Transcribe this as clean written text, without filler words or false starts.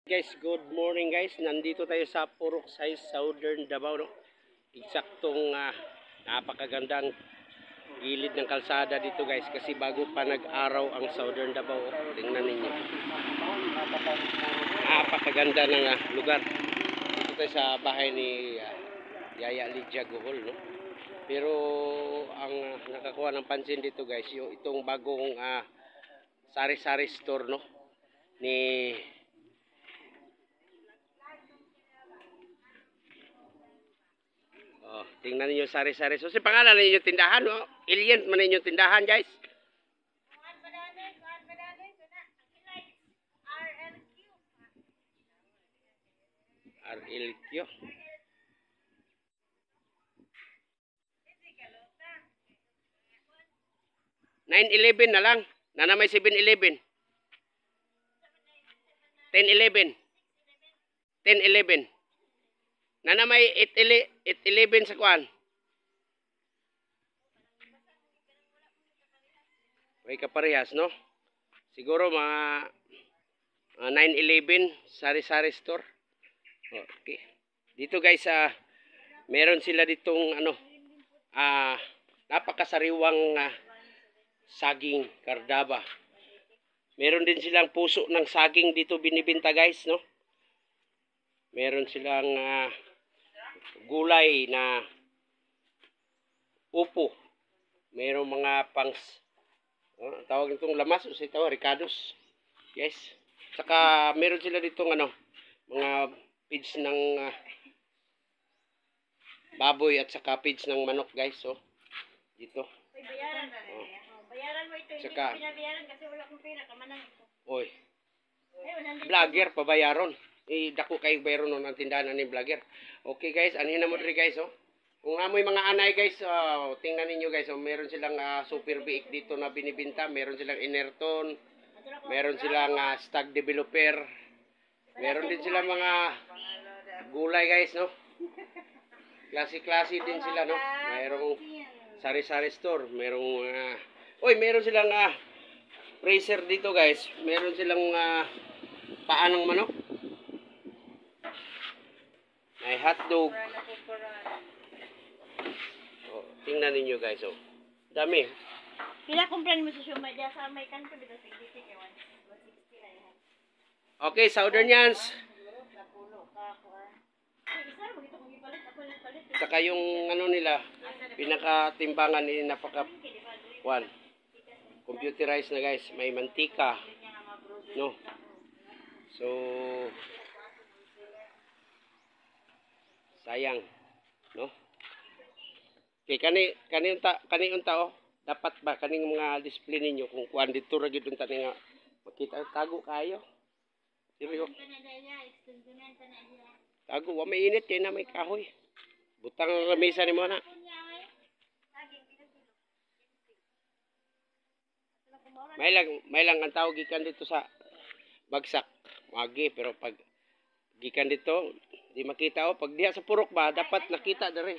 Guys, good morning guys. Nandito tayo sa Purok Size, Southern Davao, no? Eksaktong napakagandang gilid ng kalsada dito guys, kasi bago pa nag-araw ang Southern Davao. Tingnan ninyo. Napakaganda ng lugar. Dito tayo sa bahay ni Yaya Lydia Guhol, no? Pero ang nakakuha ng pansin dito guys, yung itong bagong sari-sari store, no? Ni tingnan niyo sari-sari. So si pangalan ninyo tindahan, no? Alien man ninyo tindahan, guys. RLQ. 9-11 na lang. Nana may 7-11. 10-11. 10-11. Nana may 8-11 sa kuan. May kaparehas, no? Siguro mga 9-11 sari-sari store. Okay. Dito guys, meron sila ditong napakasariwang saging kardaba. Meron din silang puso ng saging dito binibenta guys, no? Meron silang gulay na upo. Merong mga tawag nitong lamas o sa tawag ricados. Yes. Saka meron sila ditong mga feeds ng baboy at saka feeds ng manok guys. So dito. Bayaran mo ito. Saka hindi pinabayaran kasi wala akong pera kamanang ito. Oy. Vlogger pabayaron. Dako kay bayaron ng tindahan ni vlogger. Okay guys, anhin na mo diri guys, oh. Kung amoy mga anay guys, tingnan ninyo guys, meron silang super biik dito na binibenta, meron silang Inerton, meron silang stag developer, meron din silang mga gulay guys, no? Klase-klase din sila, no? Mayroong sari-sari store, merong meron silang freezer dito guys, meron silang paa ng manok. May hotdog. Tingnan ninyo guys, oh. Dami. Pila kumpran mo sa siomay diya sa may kanto dito sa Igiti kay 160 na yan. Okay, Southernians. Saka yung nila, pinakatimbangan ni computerized na guys, may mantika, no? So sayang, no? Okay, kani unta oh, dapat ba kaning mga display ninyo kung kuan dito ra gid unta nga makita tago kayo. Seryo. Tago wa may init kay na may kahoy. Butang lamesa ni mo na. May lang ang tawag gikan dito sa bagsak. Magi pero pag gikan dito di makita oh, pag diha sa purok ba dapat nakita dere.